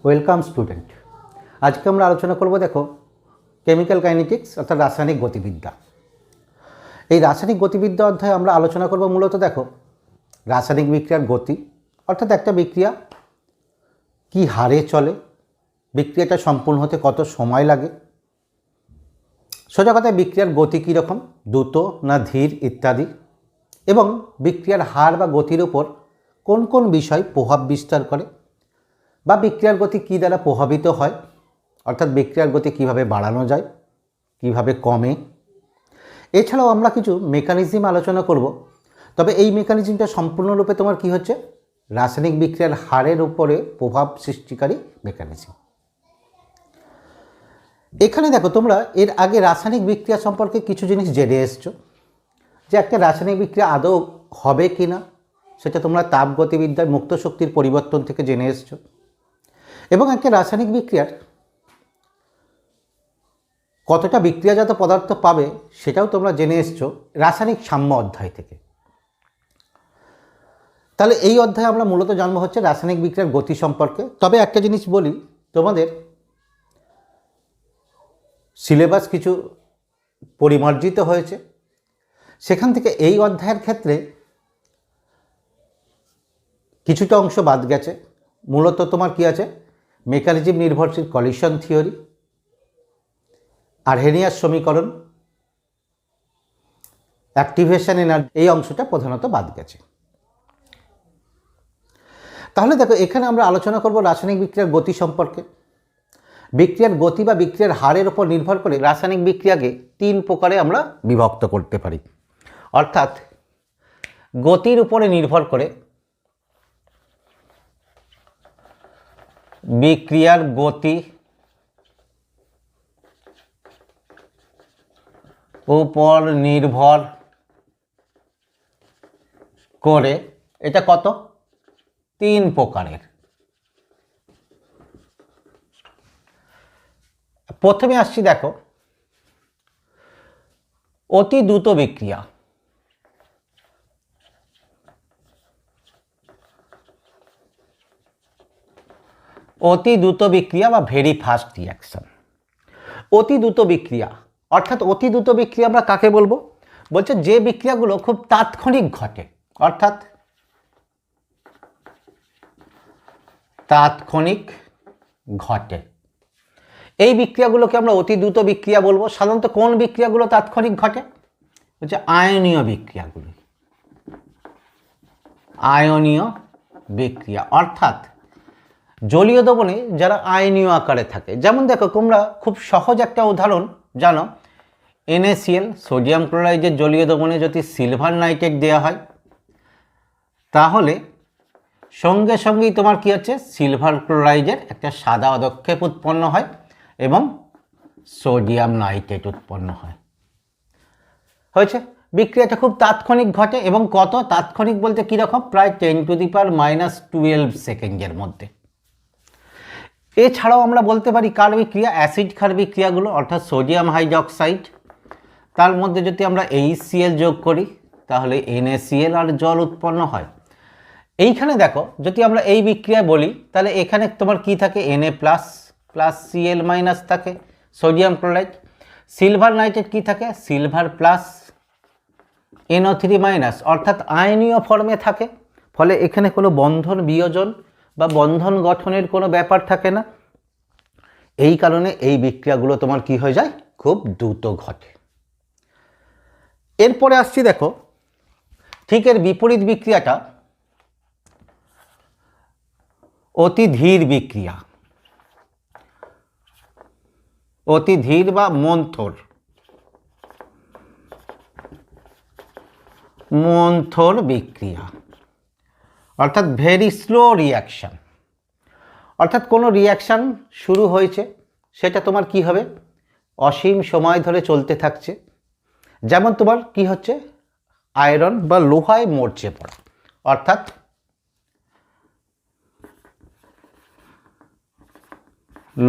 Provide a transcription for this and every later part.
Welcome student. আজকে আমরা আলোচনা করব দেখো কেমিক্যাল কাইনেটিক্স অর্থাৎ রাসায়নিক গতিবিদ্যা। এই রাসায়নিক গতিবিদ্যা অধ্যায়ে আমরা আলোচনা করব মূলত দেখো রাসায়নিক বিক্রিয়ার গতি অর্থাৎ একটা বিক্রিয়া কি হারে চলে, বিক্রিয়াটা সম্পূর্ণ হতে কত সময় লাগে, সোজা কথায় বিক্রিয়ার গতি কীরকম, দ্রুত না ধীর ইত্যাদি, এবং বিক্রিয়ার হার বা গতির উপর কোন কোন বিষয় প্রভাব বিস্তার করে বা বিক্রিয়ার গতি কী দ্বারা প্রভাবিত হয়, অর্থাৎ বিক্রিয়ার গতি কিভাবে বাড়ানো যায়, কিভাবে কমে। এছাড়াও আমরা কিছু মেকানিজম আলোচনা করব, তবে এই মেকানিজমটা সম্পূর্ণরূপে তোমার কি হচ্ছে রাসায়নিক বিক্রিয়ার হারের উপরে প্রভাব সৃষ্টিকারী মেকানিজম। এখানে দেখো তোমরা এর আগে রাসায়নিক বিক্রিয়া সম্পর্কে কিছু জিনিস জেনে এসছো, যে একটা রাসায়নিক বিক্রিয়া আদৌ হবে কি না সেটা তোমরা তাপগতিবিদ্যার মুক্ত শক্তির পরিবর্তন থেকে জেনে এসছো, এবং একটা রাসায়নিক বিক্রিয়ার কতটা বিক্রিয়াজাত পদার্থ পাবে সেটাও তোমরা জেনে এসছো রাসায়নিক সাম্য অধ্যায় থেকে। তাহলে এই অধ্যায়ে আমরা মূলত জানবো হচ্ছে রাসায়নিক বিক্রিয়ার গতি সম্পর্কে। তবে একটা জিনিস বলি, তোমাদের সিলেবাস কিছু পরিমার্জিত হয়েছে, সেখান থেকে এই অধ্যায়ের ক্ষেত্রে কিছুটা অংশ বাদ গেছে। মূলত তোমার কি আছে, মেকানিজম নির্ভরশীল কলিশন থিওরি, আরহেনিয়াস সমীকরণ, অ্যাক্টিভেশন এনার্জি, এই অংশটা প্রধানত বাদ গেছে। তাহলে দেখো এখানে আমরা আলোচনা করব রাসায়নিক বিক্রিয়ার গতি সম্পর্কে। বিক্রিয়ার গতি বা বিক্রিয়ার হারের উপর নির্ভর করে রাসায়নিক বিক্রিয়াকে তিন প্রকারে আমরা বিভক্ত করতে পারি, অর্থাৎ গতির উপরে নির্ভর করে বিক্রিয়ার গতি উপর নির্ভর করে, এটা কত, তিন প্রকারের। প্রথমে আসছি দেখো অতি দ্রুত বিক্রিয়া। অতি দ্রুত বিক্রিয়া বা ভেরি ফাস্ট রিয়াকশন। অতি দ্রুত বিক্রিয়া অর্থাৎ অতি দ্রুত বিক্রিয়া আমরা কাকে বলবো, বলছে যে বিক্রিয়াগুলো খুব তাৎক্ষণিক ঘটে, অর্থাৎ তাৎক্ষণিক ঘটে, এই বিক্রিয়াগুলোকে আমরা অতি দ্রুত বিক্রিয়া বলবো। সাধারণত কোন বিক্রিয়াগুলো তাৎক্ষণিক ঘটে, হচ্ছে আয়নীয় বিক্রিয়াগুলি। আয়নীয় বিক্রিয়া অর্থাৎ জলীয় দ্রবণে যারা আয়নীয় আকারে থাকে, যেমন দেখো তোমরা খুব সহজ একটা উদাহরণ জানো, NaCl সোডিয়াম ক্লোরাইডের জলীয় দ্রবণে যদি সিলভার নাইট্রেট দেওয়া হয়, তাহলে সঙ্গে সঙ্গেই তোমার কি হচ্ছে সিলভার ক্লোরাইডের একটা সাদা অদক্ষেপ উৎপন্ন হয় এবং সোডিয়াম নাইট্রেট উৎপন্ন হয়। হয়েছে, বিক্রিয়াটা খুব তাৎক্ষণিক ঘটে, এবং কত তাৎক্ষণিক বলতে কীরকম, প্রায় 10⁻12 সেকেন্ডের মধ্যে। এছাড়াও আমরা বলতে পারি কার বিক্রিয়া, অ্যাসিড ক্ষার বিক্রিয়াগুলো, অর্থাৎ সোডিয়াম হাইড্রক্সাইড, তার মধ্যে যদি আমরা HCl যোগ করি তাহলে NaCl আর জল উৎপন্ন হয়। এইখানে দেখো যদি আমরা এই বিক্রিয়া বলি তাহলে এখানে তোমার কি থাকে, Na plus plus Cl minus থাকে সোডিয়াম ক্লোরাইড, সিলভার নাইট্রেট কি থাকে, সিলভার প্লাস NO3 মাইনাস, অর্থাৎ আয়নীয় ফর্মে থাকে। ফলে এখানে কোনো বন্ধন বিয়োজন বা বন্ধন গঠনের কোনো ব্যাপার থাকে না। এই কারণে এই বিক্রিয়াগুলো তোমার কি হয়ে যায়, খুব দ্রুত ঘটে। এরপরে আসছি দেখো ঠিক এর বিপরীত বিক্রিয়াটা অতি ধীর বিক্রিয়া। অতি ধীর বা মন্থর, মন্থর বিক্রিয়া অর্থাৎ ভেরি স্লো রিয়াকশান। অর্থাৎ কোনো রিয়াকশান শুরু হয়েছে, সেটা তোমার কি হবে, অসীম সময় ধরে চলতে থাকছে। যেমন তোমার কি হচ্ছে, আয়রন বা লোহায় মরচে পড়া, অর্থাৎ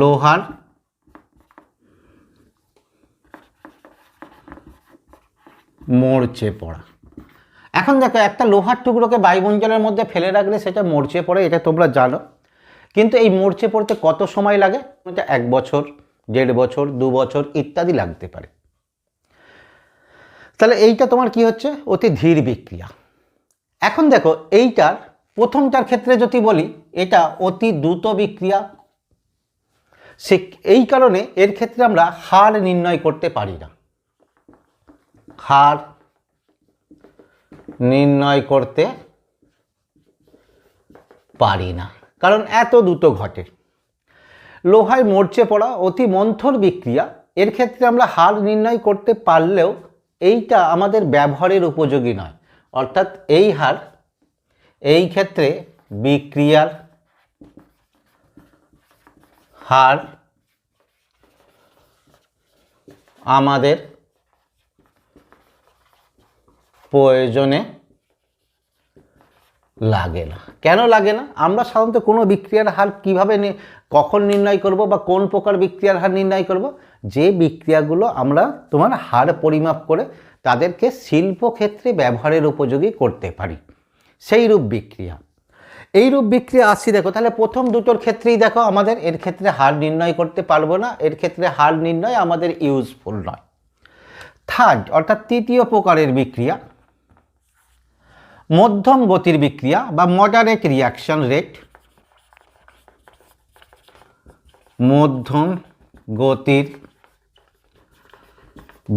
লোহার মরচে পড়া। এখন দেখো একটা লোহার টুকরোকে বায়ুমণ্ডলের মধ্যে ফেলে রাখলে সেটা মরচে পড়ে, এটা তোমরা জানো। কিন্তু এই মরচে পড়তে কত সময় লাগে? এটা 1 বছর, 1.5 বছর, 2 বছর ইত্যাদি লাগতে পারে। তাহলে এইটা তোমার কি হচ্ছে? অতি ধীর বিক্রিয়া। এখন দেখো এইটার প্রথমটার ক্ষেত্রে যদি বলি, এটা অতি দ্রুত বিক্রিয়া। এই কারণে এর ক্ষেত্রে আমরা হার নির্ণয় করতে পারি না, হার নির্ণয় করতে পারি না, কারণ এত দ্রুত ঘটে। লোহায় মরচে পড়া অতি মন্থর বিক্রিয়া, এর ক্ষেত্রে আমরা হার নির্ণয় করতে পারলেও এইটা আমাদের ব্যবহারের উপযোগী নয়, অর্থাৎ এই হার এই ক্ষেত্রে বিক্রিয়ার হার আমাদের প্রয়োজনে লাগে না। কেন লাগে না? আমরা সাধারণত কোনো বিক্রিয়ার হার কীভাবে কখন নির্ণয় করব বা কোন প্রকার বিক্রিয়ার হার নির্ণয় করব? যে বিক্রিয়াগুলো আমরা তোমার হার পরিমাপ করে তাদেরকে শিল্পক্ষেত্রে ব্যবহারের উপযোগী করতে পারি, সেই রূপ বিক্রিয়া। এই রূপ বিক্রিয়া আসছি দেখো, তাহলে প্রথম দুটোর ক্ষেত্রেই দেখো আমাদের এর ক্ষেত্রে হার নির্ণয় করতে পারবো না, এর ক্ষেত্রে হার নির্ণয় আমাদের ইউজফুল নয়। থার্ড অর্থাৎ তৃতীয় প্রকারের বিক্রিয়া, মধ্যম গতির বিক্রিয়া বা মডারেট রিয়াকশন রেট। মধ্যম গতির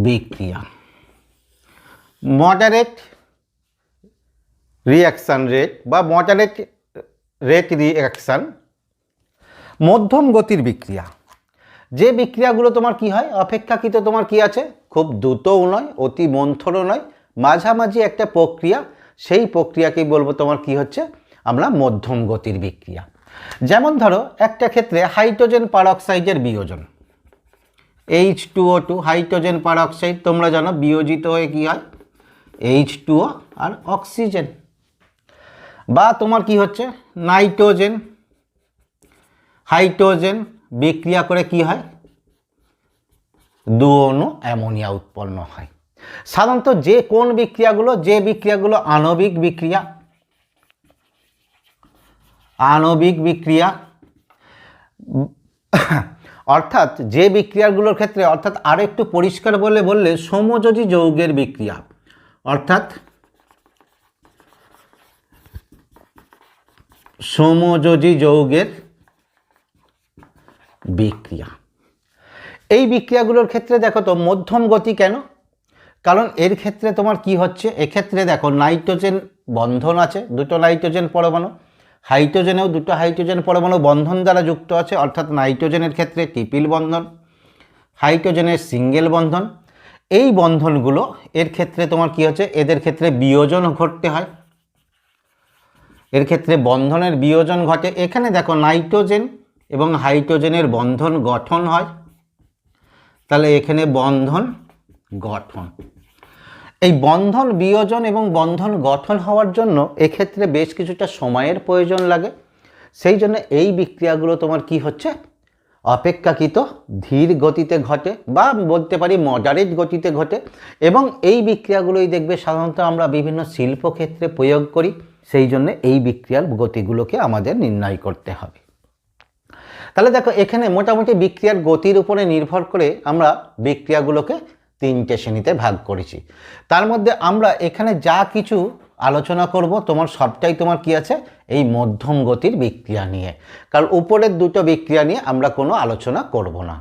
বিক্রিয়া, মডারেট রিয়াকশন রেট বা মডারেট রেট রিয়াকশন। মধ্যম গতির বিক্রিয়া, যে বিক্রিয়াগুলো তোমার কি হয়, অপেক্ষাকৃত তোমার কি আছে, খুব দ্রুতও নয়, অতি মন্থরও নয়, মাঝামাঝি একটা প্রক্রিয়া, সেই প্রক্রিয়াকেই বলবো তোমার কি হচ্ছে, আমরা মধ্যম গতির বিক্রিয়া। যেমন ধরো একটা ক্ষেত্রে হাইড্রোজেন পারঅক্সাইডের বিয়োজন, H2O2, হাইড্রোজেন পারঅক্সাইড তোমরা জানো বিয়োজিত হয়ে কি হয়, H2O আর অক্সিজেন। বা তোমার কি হচ্ছে, নাইট্রোজেন হাইড্রোজেন বিক্রিয়া করে কি হয়, 2 অণু অ্যামোনিয়া উৎপন্ন হয়। সাধারণত যে কোন বিক্রিয়াগুলো, যে বিক্রিয়াগুলো আণবিক বিক্রিয়া, আণবিক বিক্রিয়া অর্থাৎ যে বিক্রিয়াগুলোর ক্ষেত্রে, অর্থাৎ আরো একটু পরিষ্কার বললে সমযোজী যৌগের বিক্রিয়া, অর্থাৎ সমযোজী যৌগের বিক্রিয়া। এই বিক্রিয়াগুলোর ক্ষেত্রে দেখো তো মধ্যম গতি কেন? কারণ এর ক্ষেত্রে তোমার কি হচ্ছে, এক্ষেত্রে দেখো নাইট্রোজেন বন্ধন আছে, দুটো নাইট্রোজেন পরমাণু, হাইড্রোজেনেও দুটো হাইড্রোজেন পরমাণু বন্ধন দ্বারা যুক্ত আছে, অর্থাৎ নাইট্রোজেনের ক্ষেত্রে ট্রিপল বন্ধন, হাইড্রোজেনের সিঙ্গেল বন্ধন। এই বন্ধনগুলো এর ক্ষেত্রে তোমার কি হচ্ছে, এদের ক্ষেত্রে বিয়োজন ঘটতে হয়, এর ক্ষেত্রে বন্ধনের বিয়োজন ঘটে। এখানে দেখো নাইট্রোজেন এবং হাইড্রোজেনের বন্ধন গঠন হয়, তাহলে এখানে বন্ধন গঠন। এই বন্ধন বিয়োজন এবং বন্ধন গঠন হওয়ার জন্য এক্ষেত্রে বেশ কিছুটা সময়ের প্রয়োজন লাগে, সেই জন্য এই বিক্রিয়াগুলো তোমার কি হচ্ছে, অপেক্ষাকৃত ধীর গতিতে ঘটে বা বলতে পারি মডারেট গতিতে ঘটে। এবং এই বিক্রিয়াগুলোই দেখবে সাধারণত আমরা বিভিন্ন শিল্পক্ষেত্রে প্রয়োগ করি, সেই জন্য এই বিক্রিয়ার গতিগুলোকে আমাদের নির্ণয় করতে হবে। তাহলে দেখো এখানে মোটামুটি বিক্রিয়ার গতির উপরে নির্ভর করে আমরা বিক্রিয়াগুলোকে 3টে শ্রেণীতে ভাগ করেছি। তার মধ্যে আমরা এখানে যা কিছু আলোচনা করব তোমার সবটাই তোমার কি আছে, এই মধ্যম গতির বিক্রিয়া নিয়ে, কারণ উপরের দুটো বিক্রিয়া নিয়ে আমরা কোনো আলোচনা করব না।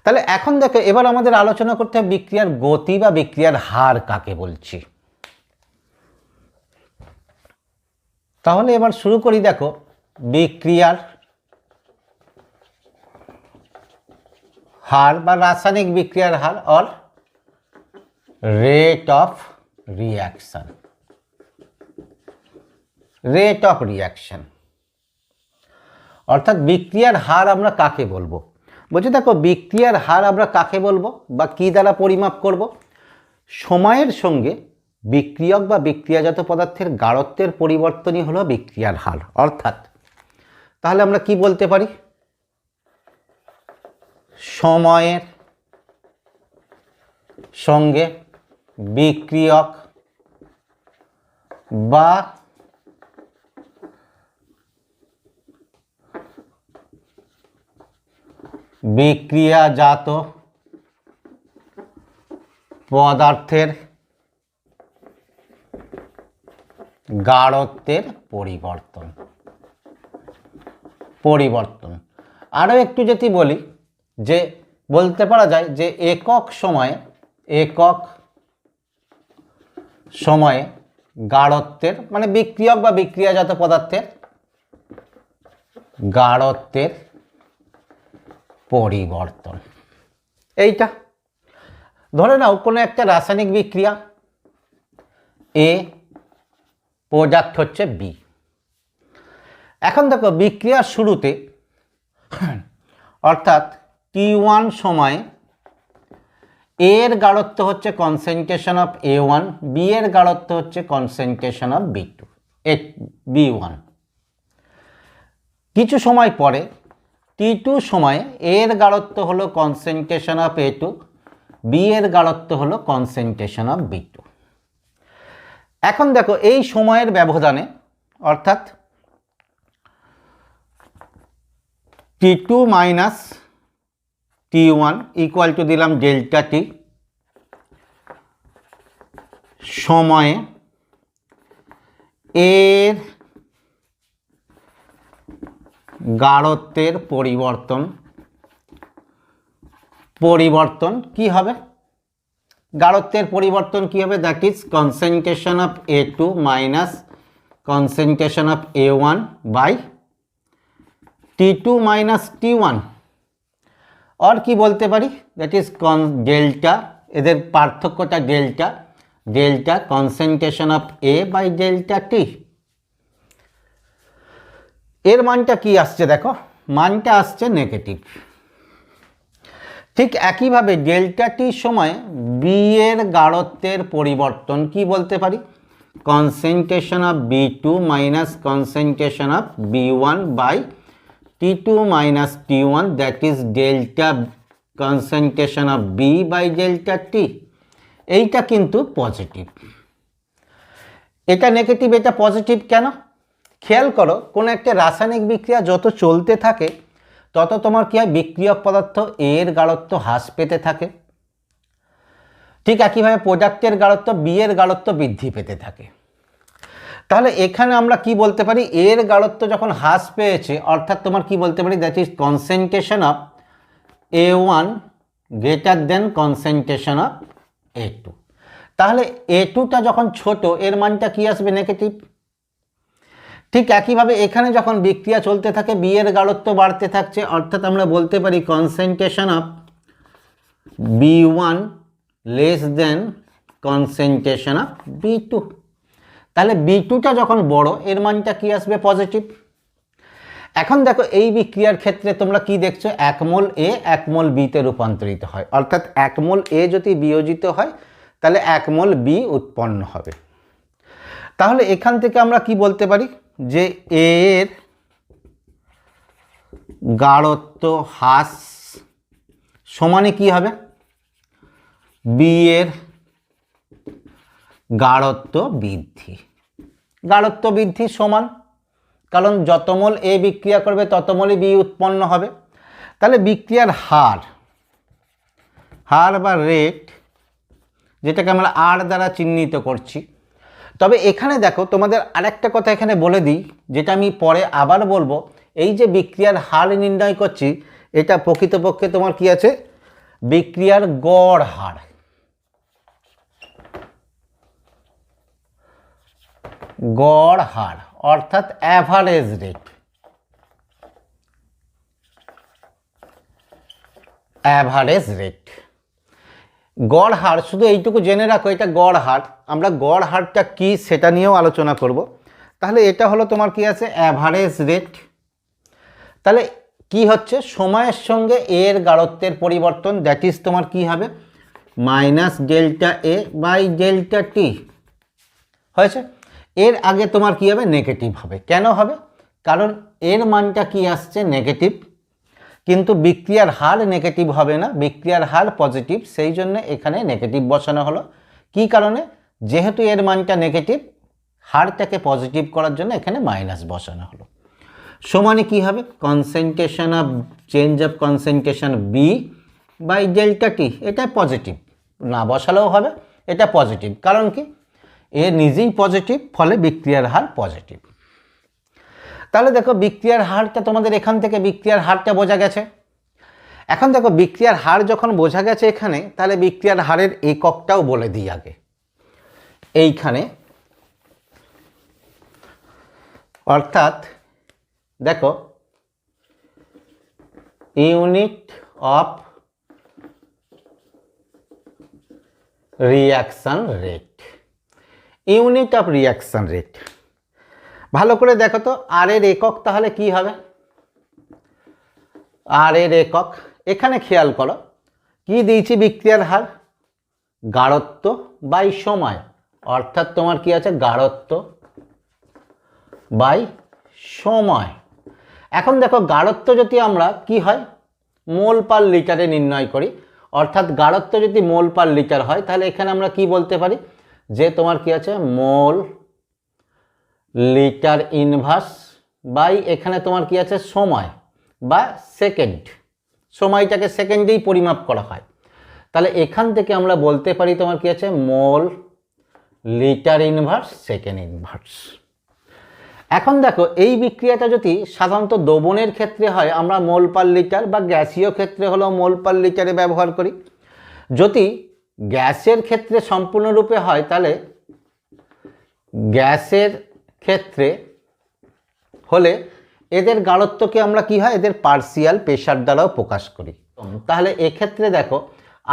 তাহলে এখন দেখো এবার আমাদের আলোচনা করতে হবে বিক্রিয়ার গতি বা বিক্রিয়ার হার কাকে বলছি। তাহলে এবার শুরু করি। দেখো বিক্রিয়ার হার বা রাসায়নিক বিক্রিয়ার her or rate of reaction, rate of reaction অর্থাৎ বিক্রিয়ার হার আমরা কাকে বলবো। বলছি দেখো বিক্রিয়ার হার আমরা কাকে বলবো বা কি দ্বারা পরিমাপ করব, সময়ের সঙ্গে বিক্রিয়ক বা বিক্রিয়াজাত পদার্থের গাঢ়ত্বের পরিবর্তনই হলো বিক্রিয়ার হার। অর্থাৎ তাহলে আমরা কি বলতে পারি, সময়ের সঙ্গে বিক্রিয়ক বা বিক্রিয়াজাত পদার্থের গাঢ়ত্বের পরিবর্তন। আরও একটু যদি বলি যে বলতে পারা যায় যে একক সময়ে গাঢ়ত্বের মানে বিক্রিয়ক বা বিক্রিয়াজাত পদার্থের গাঢ়ত্বের পরিবর্তন। এইটা ধরে নাও কোনো একটা রাসায়নিক বিক্রিয়া, এ প্রোডাক্ট হচ্ছে বি। এখন দেখো বিক্রিয়ার শুরুতে অর্থাৎ T1 সময়ে এর গাঢ়ত্ব হচ্ছে কনসেন্ট্রেশন অফ A1, বি এর গাঢ়ত্ব হচ্ছে কনসেন্ট্রেশন অফ B2 B1। কিছু সময় পরে T2 সময়ে এর গাঢ়ত্ব হলো কনসেন্ট্রেশন অফ A2, বি এর গাঢ়ত্ব হলো কনসেন্ট্রেশন অফ B2। এখন দেখো এই সময়ের ব্যবধানে অর্থাৎ T2 minus T1 equal to দিলাম ডেল্টা টি সময়ে এর গাঢ়ত্বের পরিবর্তন কি হবে? গাঢ়ত্বের পরিবর্তন কি হবে? That is concentration of A2 minus concentration of A1 by T2 minus T1। और কি বলতে পারি? দ্যাট ইজ ডেল্টা, এদের পার্থক্যটা delta concentration of A by delta T. এর মানটা কি আসছে দেখো, মানটা আসছে নেগেটিভ। ঠিক একইভাবে ডেল্টা টি সময় বি এর গাঢ়ত্বের পরিবর্তন কি বলতে পারি? Concentration of B2 minus concentration of B1 by T2 minus T1 that is delta concentration of B by delta T. এইটা কিন্তু পজিটিভ, এটা নেগেটিভ, এটা পজিটিভ কেন? খেয়াল করো কোনো একটা রাসায়নিক বিক্রিয়া যত চলতে থাকে তত তোমার কি হয়? বিক্রিয়ক পদার্থ এর গাঢ়ত্ব হ্রাস পেতে থাকে। ঠিক একইভাবে প্রোডাক্টের গাঢ়ত্ব বি এর গাঢ়ত্ব বৃদ্ধি পেতে থাকে। তাহলে এখানে আমরা কি বলতে পারি? এর গাঢ়ত্ব যখন হ্রাস পেয়েছে অর্থাৎ তোমার কি বলতে পারি? That is concentration of A1 greater than concentration of A2। তাহলে A2টা যখন ছোট এর মানটা কি আসবে? নেগেটিভ। ঠিক একইভাবে এখানে যখন বিক্রিয়া চলতে থাকে বি এর গাঢ়ত্ব বাড়তে থাকছে অর্থাৎ আমরা বলতে পারি concentration of B1 less than concentration of B2। তাহলে B2টা যখন বড় এর মানটা কি আসবে? পজিটিভ। এখন দেখো এই বিক্রিয়ার ক্ষেত্রে তোমরা কি দেখছো? 1 মোল A 1 মোল B তে রূপান্তরিত হয়, অর্থাৎ 1 মোল A যদি বিয়োজিত হয় তাহলে 1 মোল B উৎপন্ন হবে। তাহলে এখান থেকে আমরা কি বলতে পারি? যে A এর গাঢ়ত্ব হ্রাস সমানে কি হবে? B এর গাঢ়ত্ব বৃদ্ধি সমান, কারণ যত মোল A বিক্রিয়া করবে তত মোলই B উৎপন্ন হবে। তাহলে বিক্রিয়ার হার বা রেট, যেটাকে আমরা R দ্বারা চিহ্নিত করছি। তবে এখানে দেখো তোমাদের আরেকটা কথা এখানে বলে দিই, যেটা আমি পরে আবার বলবো। এই যে বিক্রিয়ার হার নির্ণয় করছি এটা প্রকৃতপক্ষে তোমার কি আছে? বিক্রিয়ার গড় হার। অর্থাৎ অ্যাভারেজ রেট। গড় হার শুধু এইটুকু জেনে রাখো, এটা গড় হার। আমরা গড় হারটা কি সেটা নিয়েও আলোচনা করব। তাহলে এটা হলো তোমার কি আছে? Average rate. তাহলে কি হচ্ছে? সময়ের সঙ্গে এর গাঢ়ত্বের পরিবর্তন, দ্যাট ইজ তোমার কি হবে? Minus delta A by delta T হয়েছে। এর আগে তোমার কি হবে? নেগেটিভ হবে। কেন হবে? কারণ এর মানটা কি আসছে? নেগেটিভ, কিন্তু বিক্রিয়ার হার নেগেটিভ হবে না, বিক্রিয়ার হার পজিটিভ, সেই জন্য এখানে নেগেটিভ বসানো হলো। কি কারণে? যেহেতু এর মানটা নেগেটিভ, হারটাকে পজিটিভ করার জন্য এখানে মাইনাস বসানো হলো। সমানে কি হবে concentration of change of concentration B by delta T, এটা পজিটিভ, না বসালেও হবে, এটা পজিটিভ, কারণ কি এ নিজেই পজিটিভ, ফলে বিক্রিয়ার হার পজিটিভ। তাহলে দেখো বিক্রিয়ার হারটা তোমাদের এখান থেকে বিক্রিয়ার হারটা বোঝা গেছে। এখন দেখো বিক্রিয়ার হার যখন বোঝা গেছে এখানে, তাহলে বিক্রিয়ার হারের এককটাও বলে দিই আগে। এইখানে অর্থাৎ দেখো unit of reaction rate, unit of reaction rate, ভালো করে দেখো তো আর এর একক তাহলে কি হবে, আর এর একক এখানে খেয়াল করো কি দিয়েছি বিক্রিয়ার হার, গাঢ়ত্ব বাই সময়, অর্থাৎ তোমার কি আছে গাঢ়ত্ব বাই সময়। এখন দেখো গাঢ়ত্ব যদি আমরা কি হয় মোল পার লিটারে নির্ণয় করি, অর্থাৎ গাঢ়ত্ব যদি মোল পার লিটার হয়, তাহলে এখানে আমরা কি বলতে পারি যে তোমার কি আছে মোল লিটার ইনভার্স বাই এখানে তোমার কি আছে সময় বা সেকেন্ড, সময়টাকে সেকেন্ডেই পরিমাপ করা হয়, তাহলে এখান থেকে আমরা বলতে পারি তোমার কি আছে মোল লিটার ইনভার্স সেকেন্ড ইনভার্স। এখন দেখো এই বিক্রিয়াটা যদি সাধারণত দ্রবণের ক্ষেত্রে হয় আমরা মোল পার লিটার, বা গ্যাসীয় ক্ষেত্রে হলেও মোল পার লিটারে ব্যবহার করি। যদি গ্যাসের ক্ষেত্রে সম্পূর্ণরূপে হয় তাহলে গ্যাসের ক্ষেত্রে হলে এদের গাঢ়ত্বকে আমরা কি হয় এদের পার্সিয়াল প্রেশার দ্বারাও প্রকাশ করি। তাহলে এক্ষেত্রে দেখো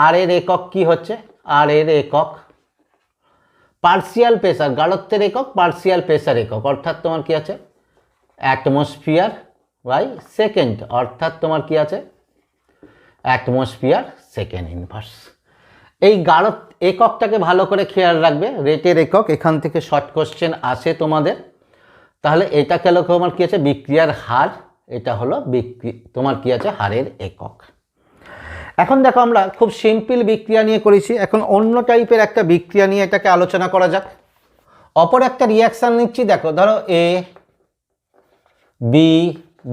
আর এর একক কি হচ্ছে, আর এর একক পার্সিয়াল প্রেসার, গাঢ়ত্বের একক পার্সিয়াল প্রেসার একক, অর্থাৎ তোমার কি আছে অ্যাটমসফিয়ার বাই সেকেন্ড, অর্থাৎ তোমার কি আছে অ্যাটমসফিয়ার সেকেন্ড ইনভার্স। এই গাঢ়ত্ব এককটাকে ভালো করে খেয়াল রাখবে, রেটের একক, এখান থেকে শর্ট কোশ্চেন আসে তোমাদের। তাহলে এটাকে লক্ষ্য আমার কি আছে বিক্রিয়ার হার, এটা হলো তোমার কি আছে হারের একক। এখন দেখো আমরা খুব সিম্পল বিক্রিয়া নিয়ে করেছি, এখন অন্য টাইপের একটা বিক্রিয়া নিয়ে এটাকে আলোচনা করা যাক। অপর একটা রিঅ্যাকশান নিচ্ছি, দেখো ধরো এ বি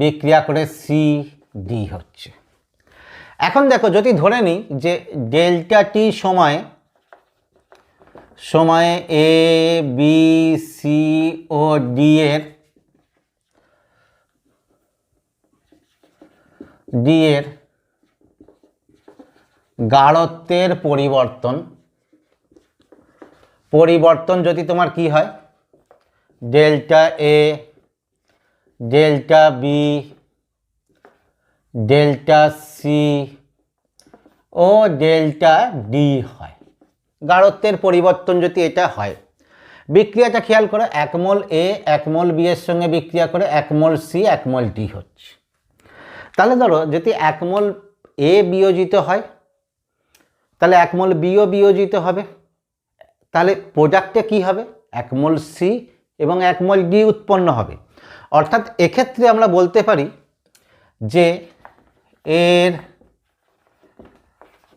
বিক্রিয়া করে সি ডি হচ্ছে। এখন দেখো যদি ধরে নিই যে ডেল্টা টি সময়ে এ বি সি ও ডি এর গাঢ়ত্বের পরিবর্তন যদি তোমার কি হয় delta A delta B delta C ও ডেল্টা ডি হয়, গাঢ়ত্বের পরিবর্তন যদি এটা হয়, বিক্রিয়াটা খেয়াল করো 1 মোল এ 1 মোল বি এর সঙ্গে বিক্রিয়া করে 1 মোল সি 1 মোল ডি হচ্ছে। তাহলে ধরো যদি 1 মোল এ বিয়োজিত হয় তাহলে 1 মোল বিও বিয়োজিত হবে, তাহলে প্রোডাক্টে কি হবে 1 মোল সি এবং 1 মোল ডি উৎপন্ন হবে। অর্থাৎ এক্ষেত্রে আমরা বলতে পারি যে এর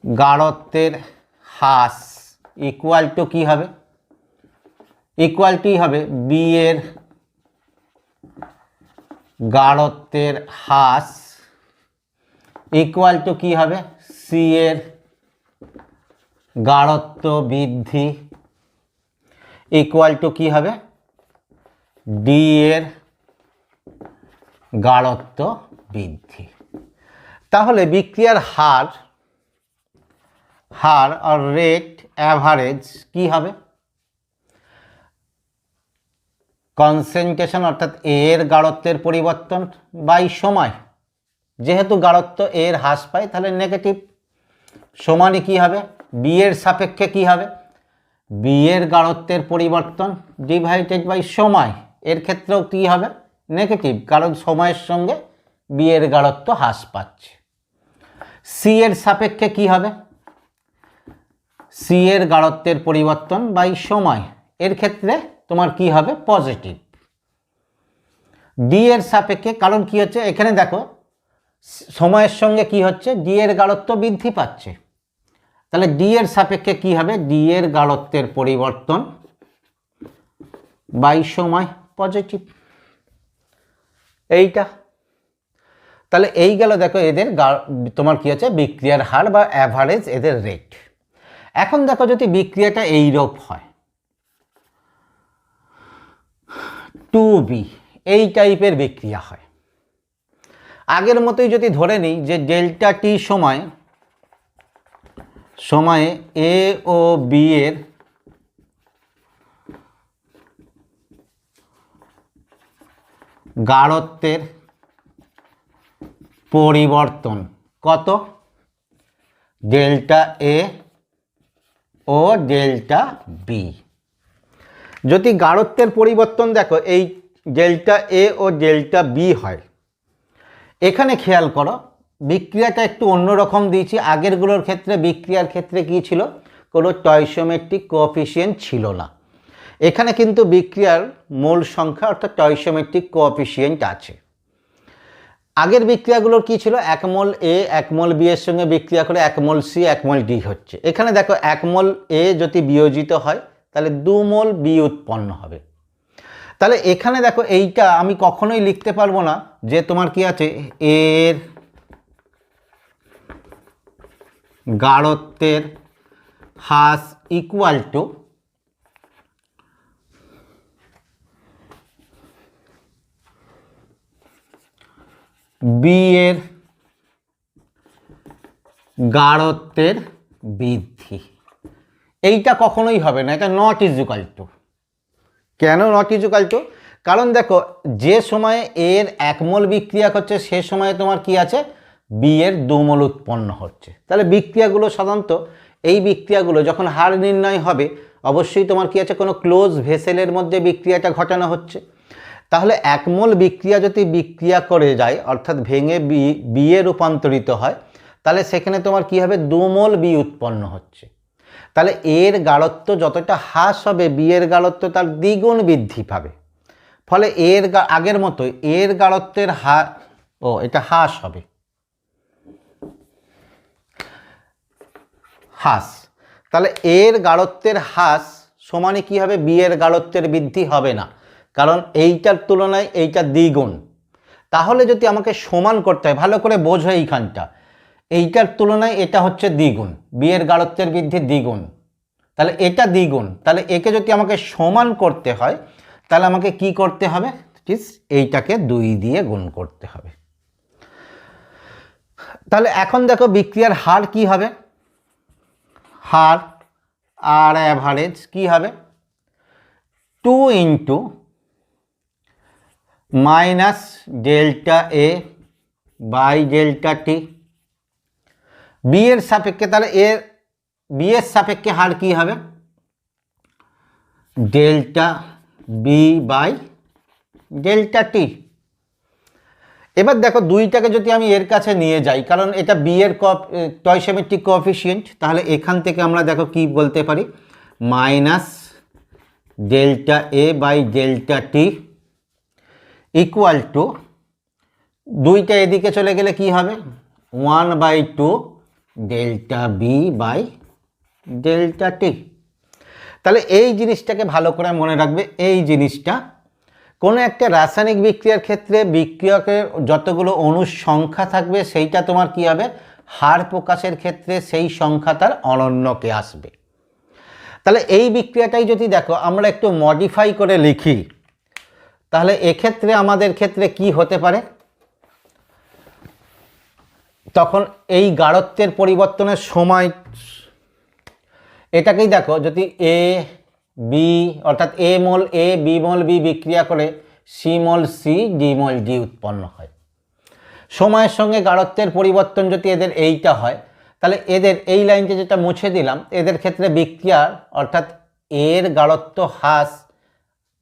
গাঢ়ত্বের হ্রাস ইকুয়াল টু কি হবে, ইকুয়াল টু হবে বি এর গাঢ়ত্বের হ্রাস ইকুয়াল টু কি হবে সি এর গাঢ়ত্ব বৃদ্ধি ইকুয়াল টু কি হবে ডি এর গাঢ়ত্ব বৃদ্ধি। তাহলে বিক্রিয়ার হার আর রেট অ্যাভারেজ কি হবে কনসেন্ট্রেশন অর্থাৎ এর গাঢ়ত্বের পরিবর্তন বাই সময়, যেহেতু গাঢ়ত্ব এর হ্রাস পায় তাহলে নেগেটিভ, সমানে কি হবে বি এর সাপেক্ষে কি হবে বি এর গাঢ়ত্বের পরিবর্তন ডিভাইডেড বাই সময়, এর ক্ষেত্রেও কি হবে নেগেটিভ, কারণ সময়ের সঙ্গে বি এর গাঢ়ত্ব হ্রাস পাচ্ছে। সি এর সাপেক্ষে কি হবে সি এর গাঢ়ত্বের পরিবর্তন বাই সময়, এর ক্ষেত্রে তোমার কি হবে পজিটিভ। ডি এর সাপেক্ষে, কারণ কি হচ্ছে এখানে দেখো সময়ের সঙ্গে কি হচ্ছে ডি এর গাঢ়ত্ব বৃদ্ধি পাচ্ছে, তাহলে ডি এর সাপেক্ষে কি হবে ডি এর গাঢ়ত্বের পরিবর্তন বাই সময় পজিটিভ। এইটা। তাহলে এই গেল দেখো এদের তোমার কি আছে বিক্রিয়ার হার বা অ্যাভারেজ এদের রেট। এখন দেখো যদি বিক্রিয়াটা এইরূপ হয় 2b, এই টাইপের বিক্রিয়া হয়, আগের মতোই যদি ধরে নিই যে ডেল্টা টি সময়ে এ ও বি এর গাঢ়ত্বের পরিবর্তন কত, ডেল্টা এ ও ডেল্টা বি। যদি গাঢ়ত্বের পরিবর্তন দেখো এই ডেল্টা এ ও ডেল্টা বি হয়, এখানে খেয়াল করো বিক্রিয়াটা একটু অন্যরকম দিয়েছি। আগেরগুলোর ক্ষেত্রে বিক্রিয়ার ক্ষেত্রে কী ছিল, কোনো স্টয়চিওমেট্রিক কোএফিসিয়েন্ট ছিল না। এখানে কিন্তু বিক্রিয়ার মোল সংখ্যা অর্থাৎ স্টয়চিওমেট্রিক কোএফিসিয়েন্ট আছে। আগের বিক্রিয়াগুলোর কি ছিল, 1 মোল এ 1 মোল বি এর সঙ্গে বিক্রিয়া করে 1 মোল সি 1 মোল ডি হচ্ছে। এখানে দেখো 1 মোল এ যদি বিয়োজিত হয় তাহলে 2 মোল বি উৎপন্ন হবে। তাহলে এখানে দেখো এইটা আমি কখনোই লিখতে পারবো না যে তোমার কি আছে এর গাঢ়ত্বের হ্রাস ইকুয়াল টু বি এর গাঢ়ত্বের বৃদ্ধি। এইটা কখনোই হবে না, এটা নট ইজুকাল টু। কেন নট ইজুকাল টু, কারণ দেখো যে সময়ে এর 1 মোল বিক্রিয়া করছে সে সময়ে তোমার কি আছে বি এর 2 মোল উৎপন্ন হচ্ছে। তাহলে বিক্রিয়াগুলো সাধারণত এই বিক্রিয়াগুলো যখন হার নির্ণয় হবে অবশ্যই তোমার কি আছে কোনো ক্লোজ ভেসেলের মধ্যে বিক্রিয়াটা ঘটানো হচ্ছে। তাহলে 1 মোল বিক্রিয়া যদি বিক্রিয়া করে যায় অর্থাৎ ভেঙে বি এ রূপান্তরিত হয় তাহলে সেখানে তোমার কি হবে 2 মোল বি উৎপন্ন হচ্ছে। তাহলে এর গাঢ়ত্ব যতটা হ্রাস হবে বি এর গাঢ়ত্ব তার দ্বিগুণ বৃদ্ধি পাবে। ফলে এর আগের মতোই এর গাঢ়ত্বের হার এটা হ্রাস হবে, হ্রাস। তাহলে এর গাঢ়ত্বের হ্রাস সমানে কি হবে, বি এর গাঢ়ত্বের বৃদ্ধি হবে না, কারণ এইটার তুলনায় এইটা দ্বিগুণ। তাহলে যদি আমাকে সমান করতে হয়, ভালো করে বোঝো এইখানটা, এইটার তুলনায় এটা হচ্ছে দ্বিগুণ, বি এর গাঢ়ত্বের বৃদ্ধি দ্বিগুণ, তাহলে এটা দ্বিগুণ। তাহলে একে যদি আমাকে সমান করতে হয় তাহলে আমাকে কি করতে হবে, এইটাকে 2 দিয়ে গুণ করতে হবে। তাহলে এখন দেখো বিক্রিয়ার হার কি হবে, হার আর অ্যাভারেজ কি হবে 2 into minus delta A by delta T B এর সাপেক্ষে। তাহলে এর বি এর সাপেক্ষে হার কি হবে ডেল্টা বি বাই ডেল্টা টি। এবার দেখো 2টাকে যদি আমি এর কাছে নিয়ে যাই, কারণ এটা বি এর স্টয়চিওমেট্রিক কোএফিসিয়েন্ট, তাহলে এখান থেকে আমরা দেখো কি বলতে পারি minus delta A by delta T equal to 2টা এদিকে চলে গেলে কি হবে 1/2 delta B by delta T. তাহলে এই জিনিসটাকে ভালো করে মনে রাখবে। এই জিনিসটা কোনো একটা রাসায়নিক বিক্রিয়ার ক্ষেত্রে বিক্রিয়কের যতগুলো অণুর সংখ্যা থাকবে সেইটা তোমার কি হবে হার প্রকাশের ক্ষেত্রে সেই সংখ্যা তার অনন্যকে আসবে। তাহলে এই বিক্রিয়াটাই যদি দেখো আমরা একটু মডিফাই করে লিখি তাহলে এক্ষেত্রে আমাদের ক্ষেত্রে কি হতে পারে, তখন এই গাঢ়ত্বের পরিবর্তনের সময় এটাকেই দেখো যদি এ বি অর্থাৎ এ মোল এ বি মোল বি বিক্রিয়া করে সি মোল সি ডি মোল ডি উৎপন্ন হয়। সময়ের সঙ্গে গাঢ়ত্বের পরিবর্তন যদি এদের এইটা হয় তাহলে এদের এই লাইনটা যেটা মুছে দিলাম এদের ক্ষেত্রে বিক্রিয়ার অর্থাৎ এর গাঢ়ত্ব হ্রাস